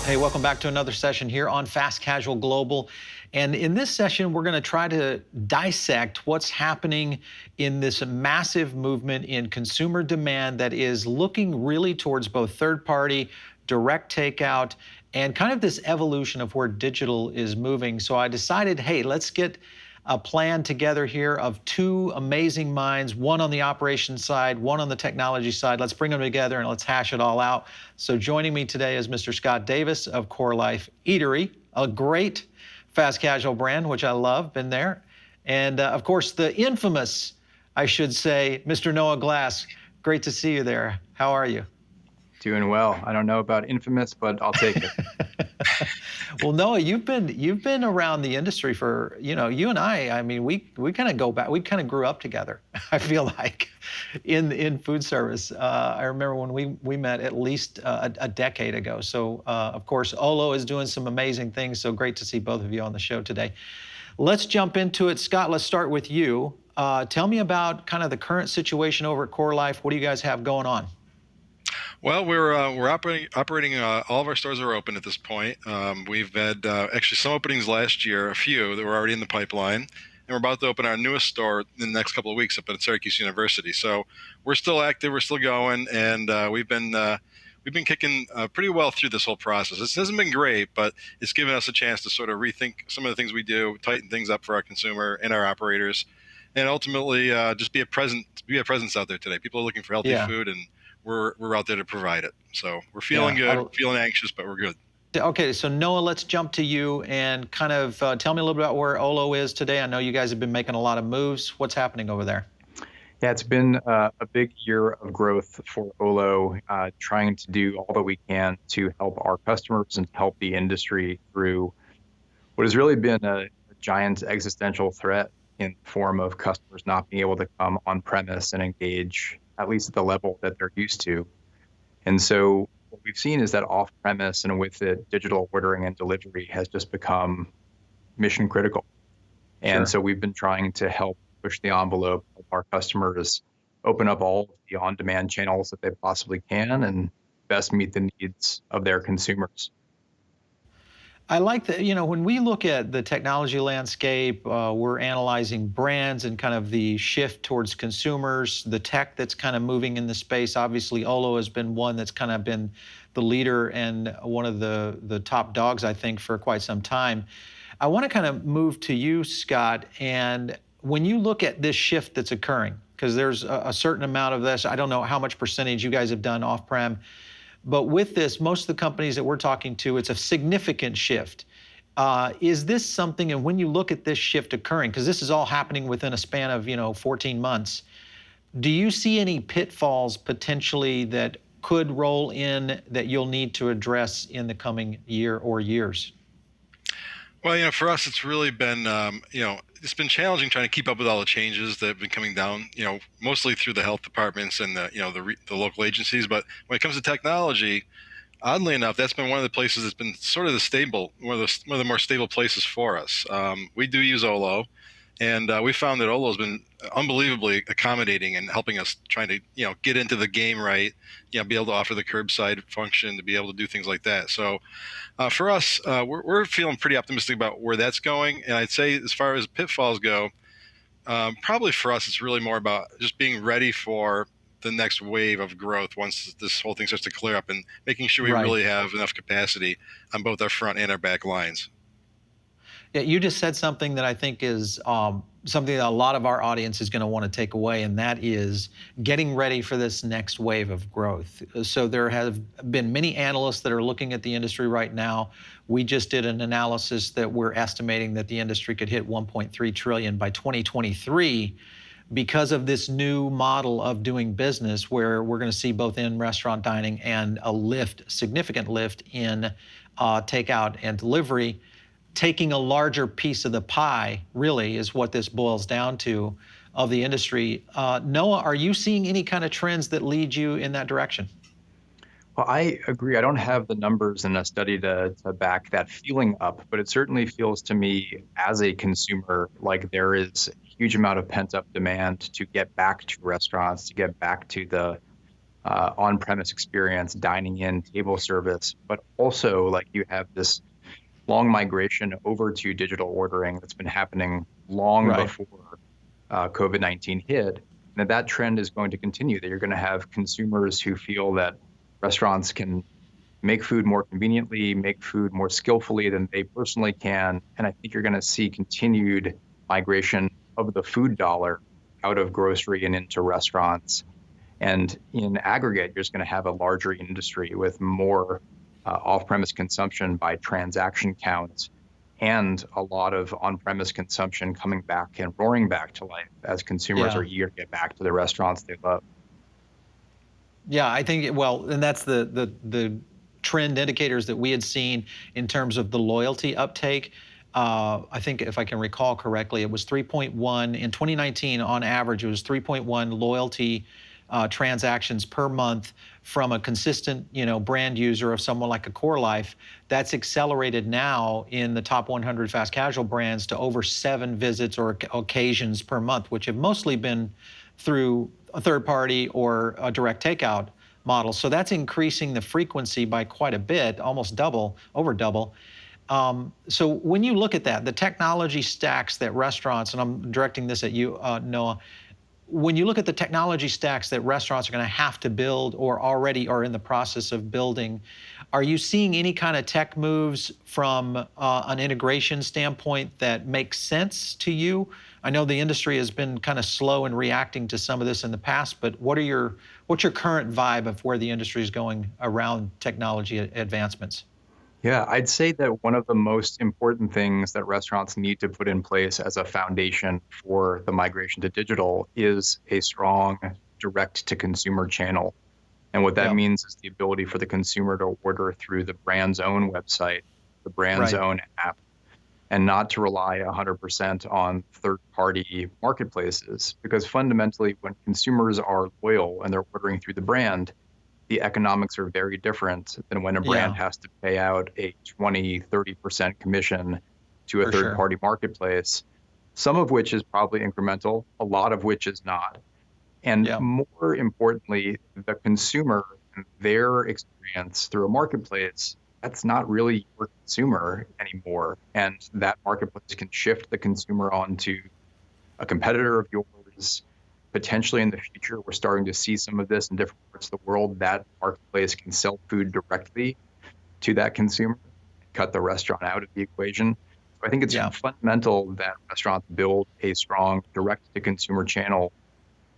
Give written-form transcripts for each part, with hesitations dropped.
Hey, welcome back to another session here on Fast Casual Global. And in this session, we're going to try to dissect what's happening in this massive movement in consumer demand that is looking really towards both third party, direct takeout, and kind of this evolution of where digital is moving. So I decided, hey, let's get a plan together here of two amazing minds, one on the operations side, one on the technology side. Let's bring them together and let's hash it all out. So joining me today is Mr. Scott Davis of Corelife Eatery, a great fast casual brand, which I love, been there. And of course, the infamous, I should say, Mr. Noah Glass. Great to see you there. How are you? Doing well. I don't know about infamous, but I'll take it. Well, Noah, you've been around the industry for, you and I mean, we kind of go back, we kind of grew up together, I feel like, in food service. I remember when we met at least a decade ago. So, of course, Olio is doing some amazing things. So great to see both of you on the show today. Let's jump into it. Scott, let's start with you. Tell me about kind of the current situation over at Corelife. What do you guys have going on? Well, we're operating. All of our stores are open at this point. We've had actually some openings last year, a few that were already in the pipeline, and we're about to open our newest store in the next couple of weeks up at Syracuse University. So we're still active, we're still going, and we've been kicking pretty well through this whole process. This hasn't been great, but it's given us a chance to sort of rethink some of the things we do, tighten things up for our consumer and our operators, and ultimately just be a presence out there today. People are looking for healthy food, and we're out there to provide it. So we're feeling good, we're feeling anxious, but we're good. Okay, so Noah, let's jump to you and kind of tell me a little bit about where Olio is today. I know you guys have been making a lot of moves. What's happening over there? Yeah, it's been a big year of growth for Olio, trying to do all that we can to help our customers and help the industry through what has really been a giant existential threat in the form of customers not being able to come on premise and engage, at least at the level that they're used to. And so what we've seen is that off premise and with it, digital ordering and delivery has just become mission critical. And so we've been trying to help push the envelope, help our customers open up all of the on-demand channels that they possibly can and best meet the needs of their consumers. I like that, when we look at the technology landscape, we're analyzing brands and kind of the shift towards consumers, the tech that's kind of moving in the space. Obviously, Olio has been one that's kind of been the leader and one of the top dogs, I think, for quite some time. I want to kind of move to you, Scott, and when you look at this shift that's occurring, because there's a certain amount of this, I don't know how much percentage you guys have done off-prem, but with this, most of the companies that we're talking to, it's a significant shift. Is this something, and when you look at this shift occurring, because this is all happening within a span of 14 months, do you see any pitfalls potentially that could roll in that you'll need to address in the coming year or years? Well, for us, it's really been, it's been challenging trying to keep up with all the changes that have been coming down, mostly through the health departments and the local agencies. But when it comes to technology, oddly enough, that's been one of the places that's been sort of one of the more stable places for us. We do use Olio, and we found that Olio has been unbelievably accommodating and helping us trying to, get into the game right, be able to offer the curbside function, to be able to do things like that. So for us, we're feeling pretty optimistic about where that's going. And I'd say as far as pitfalls go, probably for us, it's really more about just being ready for the next wave of growth once this whole thing starts to clear up and making sure we really have enough capacity on both our front and our back lines. Yeah, you just said something that I think is something that a lot of our audience is going to want to take away, and that is getting ready for this next wave of growth. So there have been many analysts that are looking at the industry right now. We just did an analysis that we're estimating that the industry could hit 1.3 trillion by 2023 because of this new model of doing business, where we're going to see both in restaurant dining and a significant lift in takeout and delivery. Taking a larger piece of the pie, really, is what this boils down to, of the industry. Noah, are you seeing any kind of trends that lead you in that direction? Well, I agree. I don't have the numbers in a study to back that feeling up, but it certainly feels to me as a consumer like there is a huge amount of pent-up demand to get back to restaurants, to get back to the on-premise experience, dining in, table service, but also like you have this long migration over to digital ordering that's been happening long Right. before COVID-19 hit. And that trend is going to continue, that you're going to have consumers who feel that restaurants can make food more conveniently, make food more skillfully than they personally can. And I think you're going to see continued migration of the food dollar out of grocery and into restaurants. And in aggregate, you're just going to have a larger industry with more off-premise consumption by transaction counts and a lot of on-premise consumption coming back and roaring back to life as consumers Yeah. are eager to get back to the restaurants they love. Yeah, I think, well, and that's the trend indicators that we had seen in terms of the loyalty uptake. I think if I can recall correctly, it was 3.1 in 2019 on average. It was 3.1 loyalty transactions per month from a consistent, brand user of someone like a Corelife. That's accelerated now in the top 100 fast casual brands to over 7 visits or occasions per month, which have mostly been through a third party or a direct takeout model. So that's increasing the frequency by quite a bit, almost double, over double. So when you look at that, the technology stacks that restaurants, and I'm directing this at you, Noah, when you look at the technology stacks that restaurants are going to have to build or already are in the process of building, are you seeing any kind of tech moves from an integration standpoint that makes sense to you? I know the industry has been kind of slow in reacting to some of this in the past, but what's your current vibe of where the industry is going around technology advancements? Yeah, I'd say that one of the most important things that restaurants need to put in place as a foundation for the migration to digital is a strong direct to consumer channel. And what that Yep. means is the ability for the consumer to order through the brand's own website, the brand's Right. own app, and not to rely 100% on third-party marketplaces. Because fundamentally, when consumers are loyal and they're ordering through the brand, the economics are very different than when a brand Yeah, has to pay out a 20, 30% commission to a for third sure. party marketplace, some of which is probably incremental, a lot of which is not. And Yeah. more importantly, the consumer and their experience through a marketplace, that's not really your consumer anymore. And that marketplace can shift the consumer onto a competitor of yours. Potentially in the future, we're starting to see some of this in different parts of the world. That marketplace can sell food directly to that consumer, cut the restaurant out of the equation. So I think it's Yeah. fundamental that restaurants build a strong direct-to-consumer channel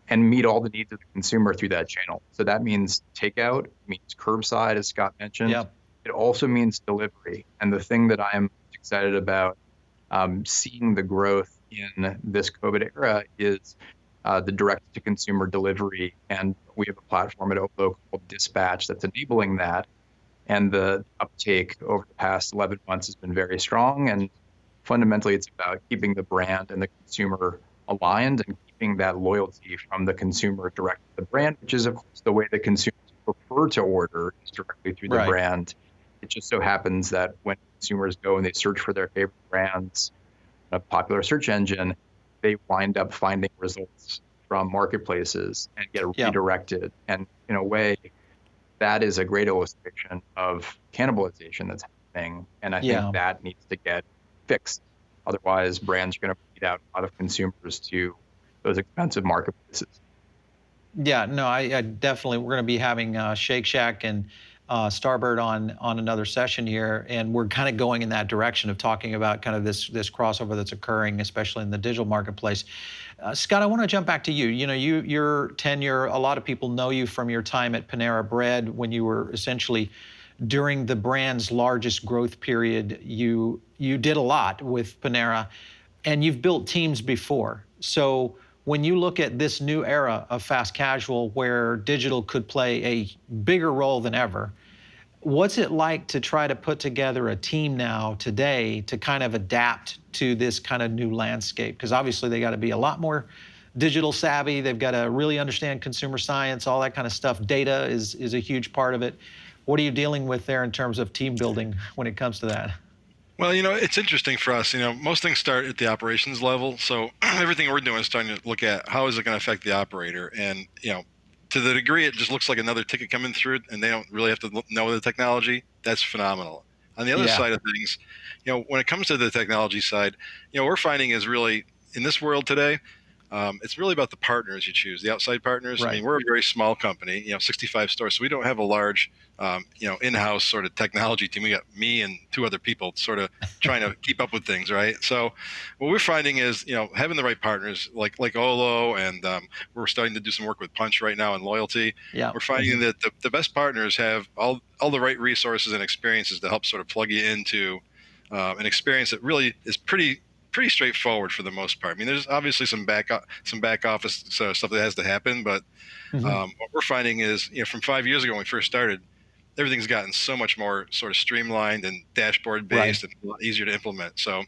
and meet all the needs of the consumer through that channel. So that means takeout, it means curbside, as Scott mentioned. Yep. It also means delivery. And the thing that I am excited about seeing the growth in this COVID era is the direct-to-consumer delivery. And we have a platform at Olio called Dispatch that's enabling that. And the uptake over the past 11 months has been very strong. And fundamentally, it's about keeping the brand and the consumer aligned and keeping that loyalty from the consumer direct to the brand, which is, of course, the way that consumers prefer to order is directly through the Right. brand. It just so happens that when consumers go and they search for their favorite brands, a popular search engine, they wind up finding results from marketplaces and get Yep. redirected. And in a way, that is a great illustration of cannibalization that's happening. And I think Yeah. that needs to get fixed. Otherwise, brands are going to beat out a lot of consumers to those expensive marketplaces. Yeah, no, I definitely, we're going to be having Shake Shack and Starbird on another session here, and we're kind of going in that direction of talking about kind of this crossover that's occurring, especially in the digital marketplace. Scott, I want to jump back to you. Your tenure, a lot of people know you from your time at Panera Bread when you were essentially during the brand's largest growth period. You did a lot with Panera, and you've built teams before. So when you look at this new era of fast casual where digital could play a bigger role than ever, what's it like to try to put together a team now today to kind of adapt to this kind of new landscape? Because obviously they got to be a lot more digital savvy. They've got to really understand consumer science, all that kind of stuff. Data is a huge part of it. What are you dealing with there in terms of team building when it comes to that? Well, it's interesting for us. Most things start at the operations level. So everything we're doing is starting to look at how is it going to affect the operator. And, to the degree it just looks like another ticket coming through and they don't really have to know the technology, that's phenomenal. On the other Yeah. side of things, when it comes to the technology side, we're finding is really in this world today, it's really about the partners you choose, the outside partners. I Right. mean, we're a very small company, 65 stores, so we don't have a large, in-house sort of technology team. We got me and two other people sort of trying to keep up with things, right? So, what we're finding is, having the right partners like Olo, and we're starting to do some work with Punch right now and Loyalty. Yeah. We're finding that the best partners have all the right resources and experiences to help sort of plug you into an experience that really is pretty straightforward for the most part. I mean, there's obviously some back office stuff that has to happen, but what we're finding is, from 5 years ago when we first started, everything's gotten so much more sort of streamlined and dashboard based and a lot easier to implement. So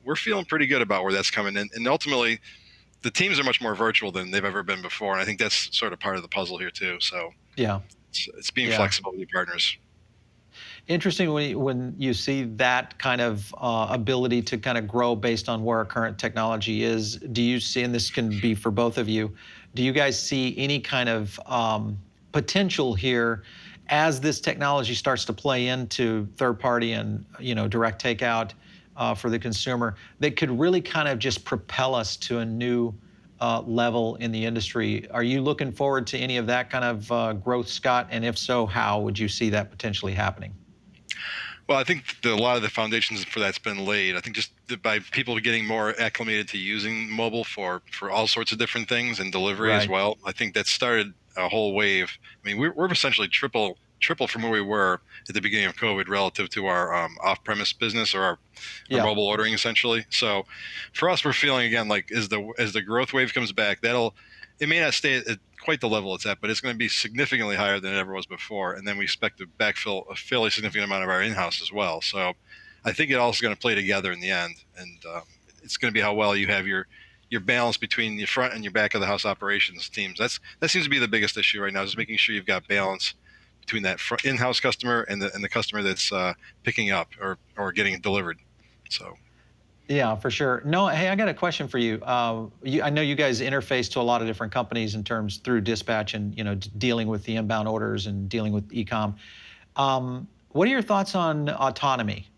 we're feeling pretty good about where that's coming in. And ultimately, the teams are much more virtual than they've ever been before. And I think that's sort of part of the puzzle here too. So Yeah. it's being flexible with your partners. Interesting when you see that kind of ability to kind of grow based on where our current technology is. Do you see, and this can be for both of you, do you guys see any kind of potential here as this technology starts to play into third party and direct takeout for the consumer that could really kind of just propel us to a new level in the industry? Are you looking forward to any of that kind of growth, Scott? And if so, how would you see that potentially happening? Well, I think a lot of the foundations for that's been laid. I think just by people getting more acclimated to using mobile for all sorts of different things and delivery as well. I think that started a whole wave. I mean, we're essentially triple from where we were at the beginning of COVID relative to our off-premise business or our mobile ordering essentially. So for us, we're feeling again like as the growth wave comes back, it may not stay at quite the level it's at, but it's going to be significantly higher than it ever was before. And then we expect to backfill a fairly significant amount of our in-house as well. So I think it all is going to play together in the end. And it's going to be how well you have your balance between your front and your back of the house operations teams. That seems to be the biggest issue right now, is making sure you've got balance between that in-house customer and the customer that's picking up or getting it delivered. So. Yeah, for sure. No, hey, I got a question for you. I know you guys interface to a lot of different companies through dispatch and dealing with the inbound orders and dealing with e-com. What are your thoughts on autonomy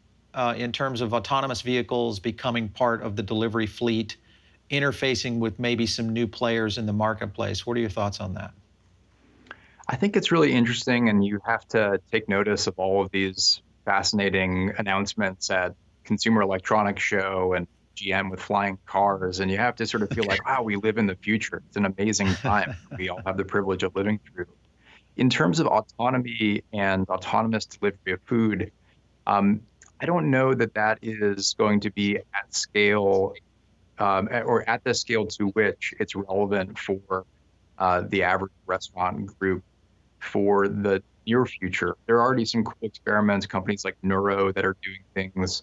in terms of autonomous vehicles becoming part of the delivery fleet, interfacing with maybe some new players in the marketplace? What are your thoughts on that? I think it's really interesting, and you have to take notice of all of these fascinating announcements at Consumer Electronics Show and GM with flying cars, and you have to sort of feel like, wow, we live in the future. It's an amazing time we all have the privilege of living through. In terms of autonomy and autonomous delivery of food, I don't know that is going to be at scale or at the scale to which it's relevant for the average restaurant group for the near future. There are already some cool experiments, companies like Neuro that are doing things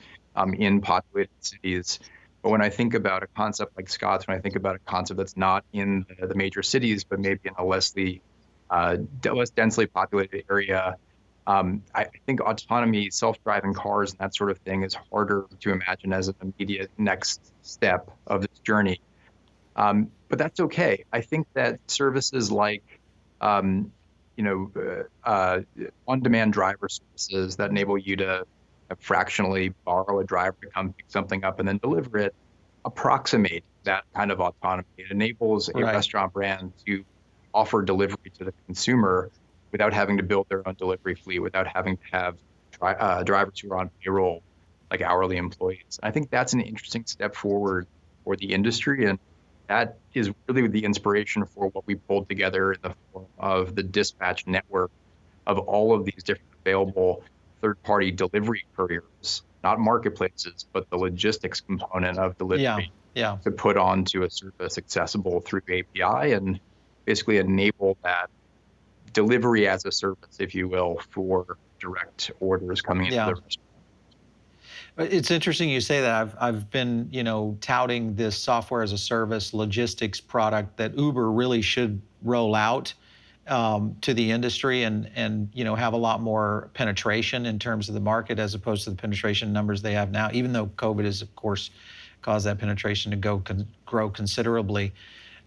in populated cities. But when I think about a concept like Scott's, when I think about a concept that's not in the major cities, but maybe in a less densely populated area, I think autonomy, self-driving cars, and that sort of thing is harder to imagine as an immediate next step of this journey. But that's okay. I think that services like on-demand driver services that enable you to fractionally borrow a driver to come pick something up and then deliver it approximate that kind of autonomy. It enables a restaurant brand to offer delivery to the consumer without having to build their own delivery fleet, without having to have drivers who are on payroll, like hourly employees. I think that's an interesting step forward for the industry, and that is really the inspiration for what we pulled together in the form of the dispatch network of all of these different available third-party delivery couriers, not marketplaces, but the logistics component of delivery to put onto a service accessible through API and basically enable that delivery as a service, if you will, for direct orders coming into the restaurant. It's interesting you say that. I've been, touting this software as a service logistics product that Uber really should roll out to the industry and have a lot more penetration in terms of the market as opposed to the penetration numbers they have now, even though COVID has, of course, caused that penetration to grow considerably.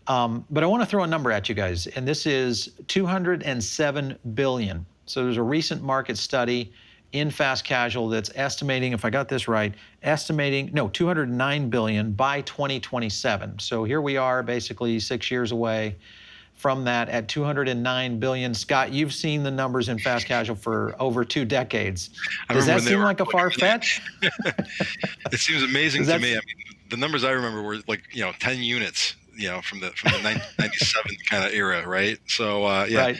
But I want to throw a number at you guys, and this is 207 billion. So there's a recent market study in fast casual that's estimating, if I got this right, 209 billion by 2027. So here we are, basically 6 years away from that at 209 billion. Scott, you've seen the numbers in fast casual for over 2 decades. Does that seem like a far fetch? It seems amazing to me. I mean, the numbers I remember were like 10 units, from the 1997 kind of era, right? So Right.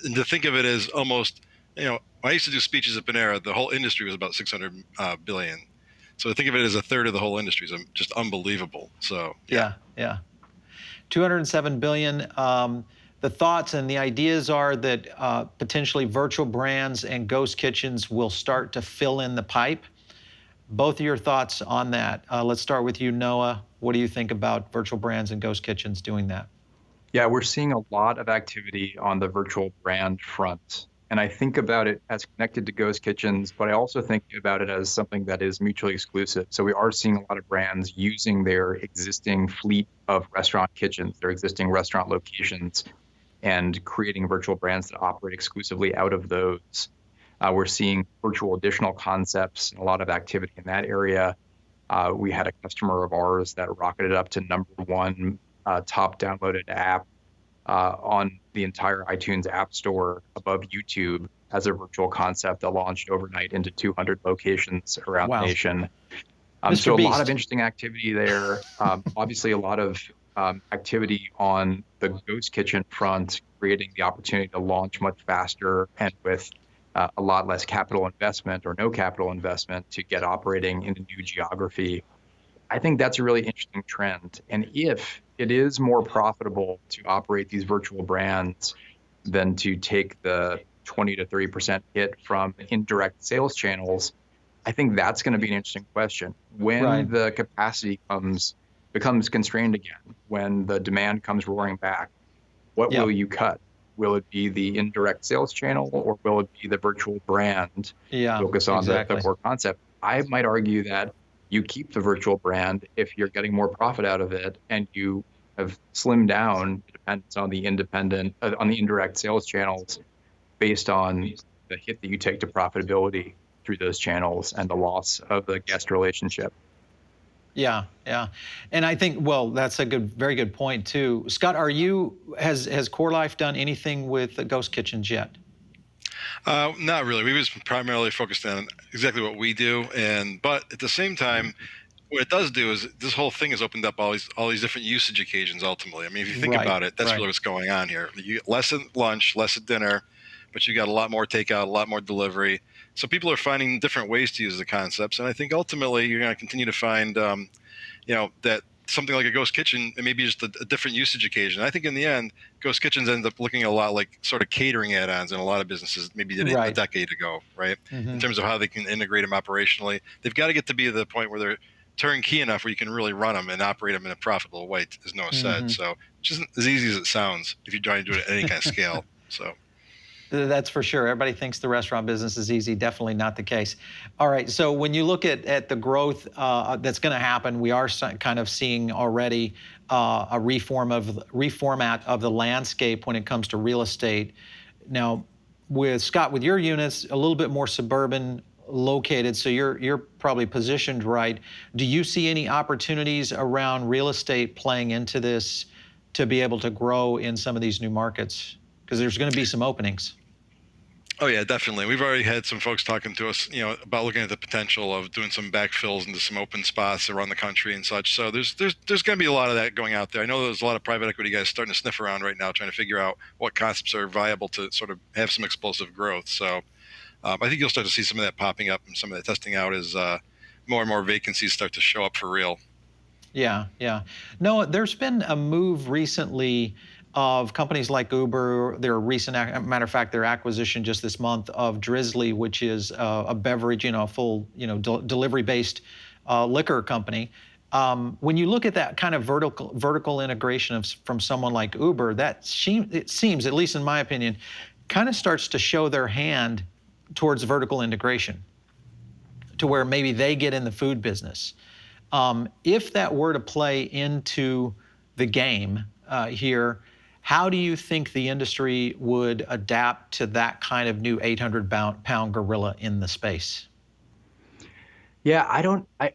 and to think of it as almost, when I used to do speeches at Panera, the whole industry was about 600 billion. So to think of it as a third of the whole industry is just unbelievable. So yeah. 207 billion. The thoughts and the ideas are that potentially virtual brands and ghost kitchens will start to fill in the pipe. Both of your thoughts on that. Let's start with you, Noah. What do you think about virtual brands and ghost kitchens doing that? Yeah, we're seeing a lot of activity on the virtual brand front. And I think about it as connected to ghost kitchens, but I also think about it as something that is mutually exclusive. So we are seeing a lot of brands using their existing fleet of restaurant kitchens, their existing restaurant locations, and creating virtual brands that operate exclusively out of those. We're seeing virtual additional concepts and a lot of activity in that area. We had a customer of ours that rocketed up to #1 top downloaded app on the entire iTunes App Store above YouTube as a virtual concept that launched overnight into 200 locations around the nation. So a lot of interesting activity there. Obviously, a lot of activity on the ghost kitchen front, creating the opportunity to launch much faster and with a lot less capital investment or no capital investment to get operating in a new geography. I think that's a really interesting trend. And if it is more profitable to operate these virtual brands than to take the 20 to 30% hit from indirect sales channels, I think that's going to be an interesting question. When the capacity becomes constrained again, when the demand comes roaring back, what will you cut? Will it be the indirect sales channel, or will it be the virtual brand? Focus on the core concept. I might argue that you keep the virtual brand if you're getting more profit out of it, and you have slimmed down the dependence on the indirect sales channels based on the hit that you take to profitability through those channels and the loss of the guest relationship. Yeah. And I think, that's a very good point too. Scott, has Corelife done anything with the ghost kitchens yet? Not really. We was primarily focused on exactly what we do, but at the same time, what it does do is this whole thing has opened up all these different usage occasions. Ultimately, I mean, if you think about it, that's really what's going on here. You get less at lunch, less at dinner, but you got a lot more takeout, a lot more delivery. So people are finding different ways to use the concepts, and I think ultimately you're going to continue to find, that something like a ghost kitchen, it may be just a different usage occasion. I think in the end, ghost kitchens end up looking a lot like sort of catering add-ons in a lot of businesses maybe did a decade ago, right? In terms of how they can integrate them operationally. They've got to get to be the point where they're turnkey enough where you can really run them and operate them in a profitable way, as Noah said. So it just isn't as easy as it sounds if you're trying to do it at any kind of scale. So. That's for sure. Everybody thinks the restaurant business is easy. Definitely not the case. All right. So when you look at the growth that's going to happen, we are kind of seeing already a reformat of the landscape when it comes to real estate. Now, with Scott, with your units, a little bit more suburban located, so you're probably positioned right. Do you see any opportunities around real estate playing into this to be able to grow in some of these new markets? Because there's going to be some openings. Oh yeah, definitely. We've already had some folks talking to us, about looking at the potential of doing some backfills into some open spots around the country and such. So there's going to be a lot of that going out there. I know there's a lot of private equity guys starting to sniff around right now, trying to figure out what concepts are viable to sort of have some explosive growth. So I think you'll start to see some of that popping up and some of that testing out as more and more vacancies start to show up for real. Yeah. No, there's been a move recently of companies like Uber, their recent, matter of fact, their acquisition just this month of Drizzly, which is a beverage, full, delivery-based liquor company. When you look at that kind of vertical integration from someone like Uber, it seems, at least in my opinion, kind of starts to show their hand towards vertical integration, to where maybe they get in the food business. If that were to play into the game, here. How do you think the industry would adapt to that kind of new 800-pound gorilla in the space? Yeah,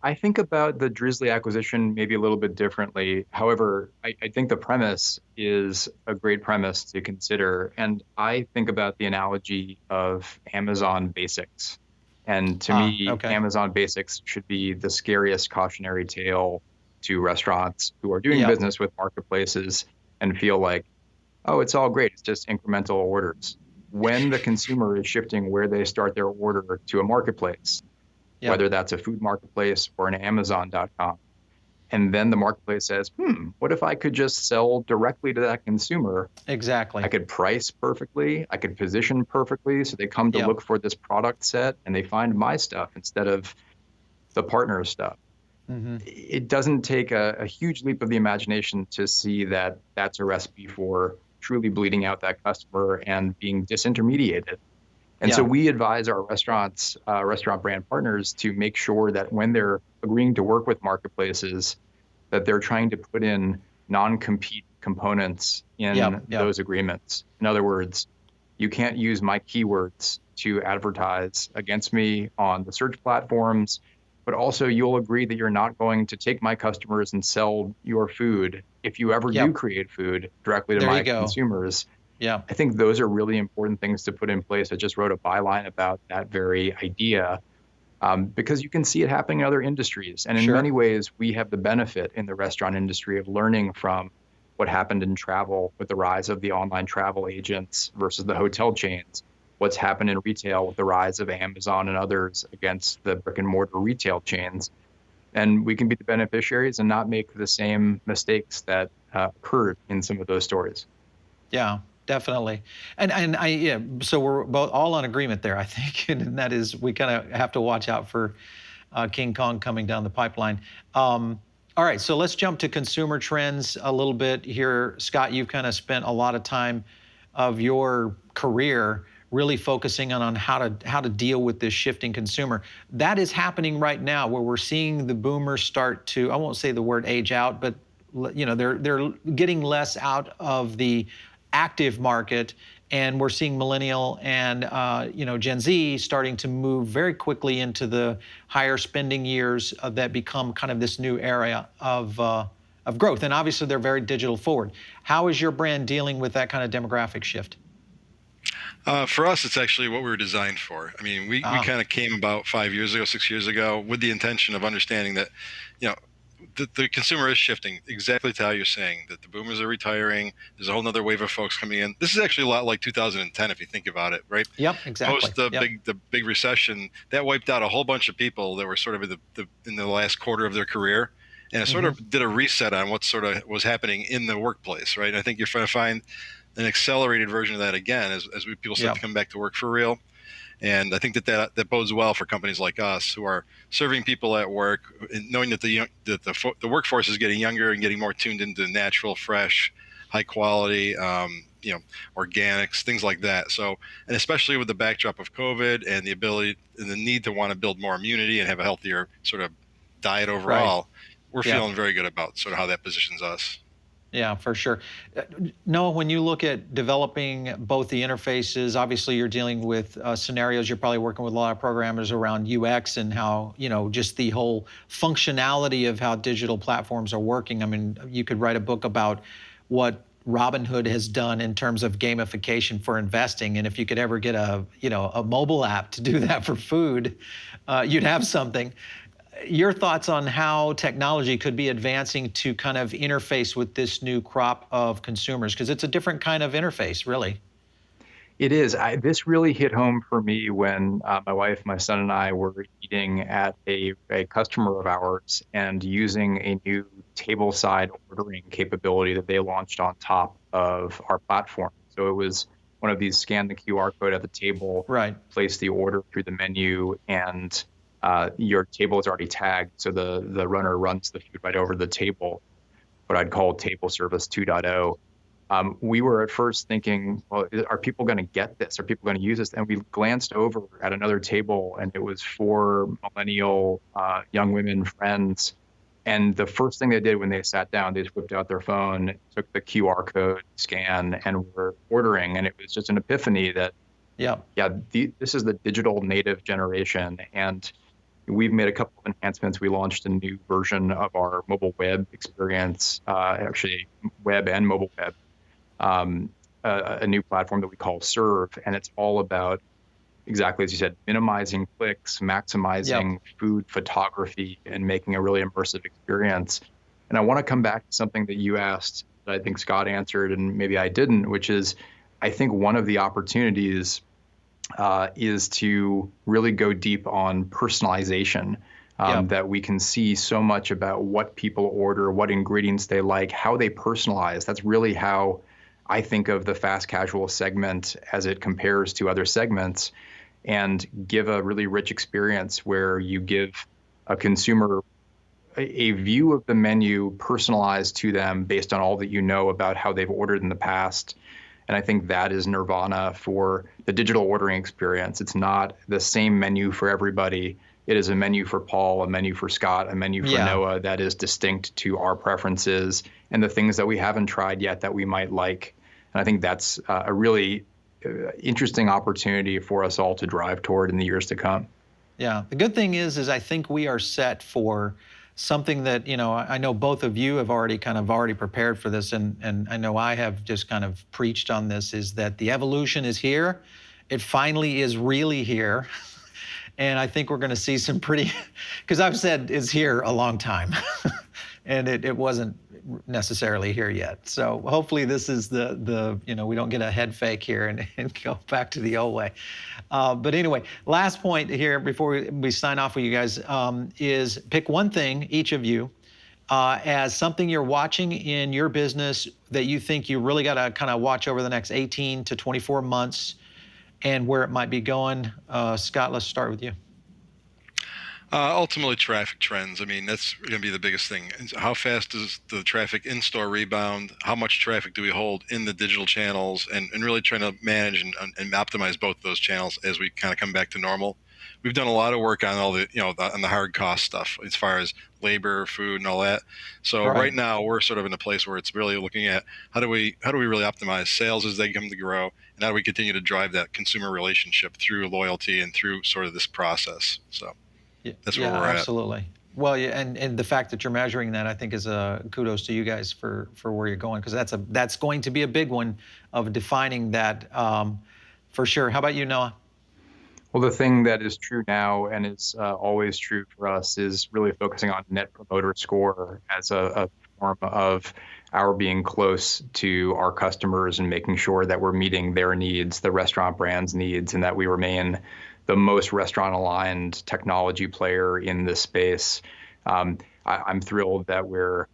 I think about the Drizzly acquisition maybe a little bit differently. However, I think the premise is a great premise to consider. And I think about the analogy of Amazon Basics. And to Ah, me, okay. Amazon Basics should be the scariest cautionary tale to restaurants who are doing Yep, business with marketplaces and feel like, oh, it's all great. It's just incremental orders. When the consumer is shifting where they start their order to a marketplace, yep, whether that's a food marketplace or an Amazon.com. And then the marketplace says, what if I could just sell directly to that consumer? I exactly. could price perfectly, I could position perfectly. So they come to Yep. look for this product set and they find my stuff instead of the partner stuff. Hmm. It doesn't take a huge leap of the imagination to see that that's a recipe for truly bleeding out that customer and being disintermediated. And so Yeah. we advise our restaurant brand partners to make sure that when they're agreeing to work with marketplaces, that they're trying to put in non-compete components in Yep. Yep. those agreements. In other words, you can't use my keywords to advertise against me on the search platforms, but also you'll agree that you're not going to take my customers and sell your food if you ever do Yep. create food directly to There you my go. consumers. Yeah. I think those are really important things to put in place. I just wrote a byline about that very idea because you can see it happening in other industries. And in many Sure. ways, we have the benefit in the restaurant industry of learning from what happened in travel with the rise of the online travel agents versus the hotel chains, what's happened in retail with the rise of Amazon and others against the brick and mortar retail chains. And we can be the beneficiaries and not make the same mistakes that occurred in some of those stories. Yeah, definitely. And I yeah, so we're both all on agreement there, I think, and that is we kind of have to watch out for King Kong coming down the pipeline. All right, so let's jump to consumer trends a little bit here. Scott, you've kind of spent a lot of time of your career really focusing on how to deal with this shifting consumer. That is happening right now, where we're seeing the boomers start to, I won't say the word age out, but they're getting less out of the active market, and we're seeing millennial and Gen Z starting to move very quickly into the higher spending years that become kind of this new area of growth. And obviously, they're very digital forward. How is your brand dealing with that kind of demographic shift? For us, it's actually what we were designed for. I mean, we Ah, kind of came about 5 years ago, 6 years ago, with the intention of understanding that, you know, the consumer is shifting exactly to how you're saying that the boomers are retiring. There's a whole nother wave of folks coming in. This is actually a lot like 2010, if you think about it, right? yep, exactly. Post the Yep. big recession, that wiped out a whole bunch of people that were sort of in the last quarter of their career, and it sort Hmm. of did a reset on what sort of was happening in the workplace, right? And I think you're going to find an accelerated version of that again as people start to Yep. come back to work for real. And I think that bodes well for companies like us who are serving people at work, and knowing that the workforce is getting younger and getting more tuned into natural, fresh, high quality, organics, things like that. So, and especially with the backdrop of COVID and the ability and the need to want to build more immunity and have a healthier sort of diet Right. overall, we're Yeah. feeling very good about sort of how that positions us. Yeah, for sure. Uh, Noah, when you look at developing both the interfaces, obviously you're dealing with scenarios. You're probably working with a lot of programmers around UX and how, just the whole functionality of how digital platforms are working. I mean, you could write a book about what Robinhood has done in terms of gamification for investing. And if you could ever get a mobile app to do that for food, you'd have something. Your thoughts on how technology could be advancing to kind of interface with this new crop of consumers, because it's a different kind of interface, really. It is. This really hit home for me when my wife, my son, and I were eating at a customer of ours and using a new table side ordering capability that they launched on top of our platform. So it was one of these scan the QR code at the table, Right. place the order through the menu, and your table is already tagged. So the runner runs the food right over the table, what I'd call table service 2.0. We were at first thinking, well, are people going to get this? Are people going to use this? And we glanced over at another table, and it was four millennial young women friends And the first thing they did when they sat down, they just whipped out their phone, took the QR code, scan, and were ordering. And it was just an epiphany that, Yeah. this is the digital native generation. And we've made a couple of enhancements. We launched a new version of our mobile web experience, actually web and mobile web, a new platform that we call Serve. And it's all about, exactly as you said, minimizing clicks, maximizing food photography, and making a really immersive experience. And I want to come back to something that you asked that I think Scott answered, and maybe I didn't, which is, I think one of the opportunities is to really go deep on personalization. That we can see so much about what people order, what ingredients they like, how they personalize. That's really how I think of the fast casual segment as it compares to other segments, and give a really rich experience where you give a consumer a view of the menu personalized to them based on all that you know about how they've ordered in the past. And I think that is nirvana for the digital ordering experience. It's not the same menu for everybody. It is a menu for Paul, a menu for Scott, a menu for Noah that is distinct to our preferences and the things that we haven't tried yet that we might like. And I think that's a really interesting opportunity for us all to drive toward in the years to come. Yeah, the good thing is I think we are set for something that, I know both of you have already prepared for this, and I know I have just kind of preached on this, is that the evolution is here. It finally is really here. And I think we're going to see some pretty, because I've said it's here a long time, and it wasn't necessarily here yet. So hopefully this is the we don't get a head fake here and go back to the old way. But anyway, last point here before we sign off with you guys is pick one thing, each of you, as something you're watching in your business that you think you really got to kind of watch over the next 18 to 24 months and where it might be going. Scott, let's start with you. Ultimately, traffic trends. I mean, that's going to be the biggest thing. How fast does the traffic in-store rebound? How much traffic do we hold in the digital channels? And really trying to manage and optimize both those channels as we kind of come back to normal. We've done a lot of work on all the, on the hard cost stuff as far as labor, food, and all that. So right now, we're sort of in a place where it's really looking at how do we really optimize sales as they come to grow, and how do we continue to drive that consumer relationship through loyalty and through sort of this process. So. That's where we're at. Absolutely. Well, and the fact that you're measuring that, I think, is a kudos to you guys for where you're going, because that's going to be a big one of defining that for sure. How about you, Noah? Well, the thing that is true now and is always true for us is really focusing on Net Promoter Score as a form of our being close to our customers and making sure that we're meeting their needs, the restaurant brand's needs, and that we remain the most restaurant-aligned technology player in this space. I'm thrilled that we're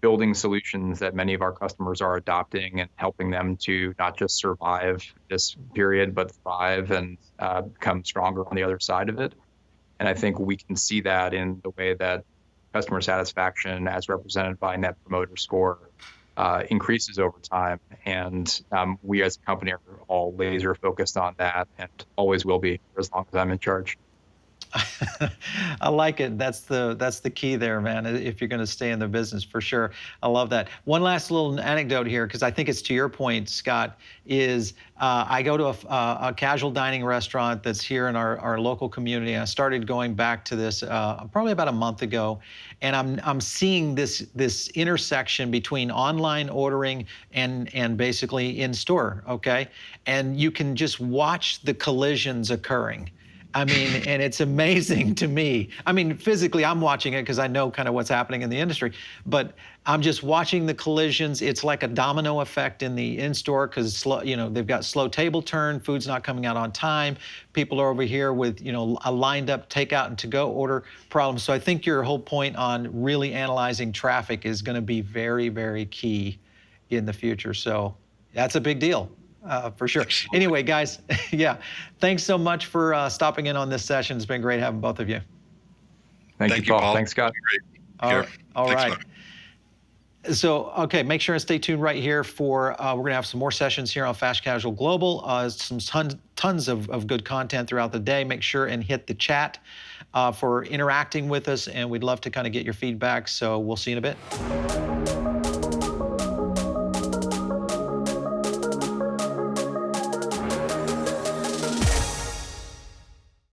building solutions that many of our customers are adopting and helping them to not just survive this period, but thrive and become stronger on the other side of it. And I think we can see that in the way that customer satisfaction, as represented by Net Promoter Score, increases over time. And we as a company are all laser focused on that and always will be for as long as I'm in charge. I like it. That's the key there, man, if you're going to stay in the business, for sure. I love that. One last little anecdote here, because I think it's to your point, Scott, is I go to a casual dining restaurant that's here in our local community. I started going back to this probably about a month ago, and I'm seeing this intersection between online ordering and basically in-store, okay? And you can just watch the collisions occurring. I mean, and it's amazing to me. I mean, physically, I'm watching it because I know kind of what's happening in the industry, but I'm just watching the collisions. It's like a domino effect in the in-store because, they've got slow table turn, food's not coming out on time. People are over here with, a lined up takeout and to-go order problem. So I think your whole point on really analyzing traffic is going to be very, very key in the future. So that's a big deal. For sure. Absolutely. Anyway, guys, yeah, thanks so much for stopping in on this session. It's been great having both of you. Thank you, Paul. Thanks, Scott. All right. Man. So, okay, make sure and stay tuned right here for, we're going to have some more sessions here on Fast Casual Global, some tons of good content throughout the day. Make sure and hit the chat for interacting with us, and we'd love to kind of get your feedback. So we'll see you in a bit.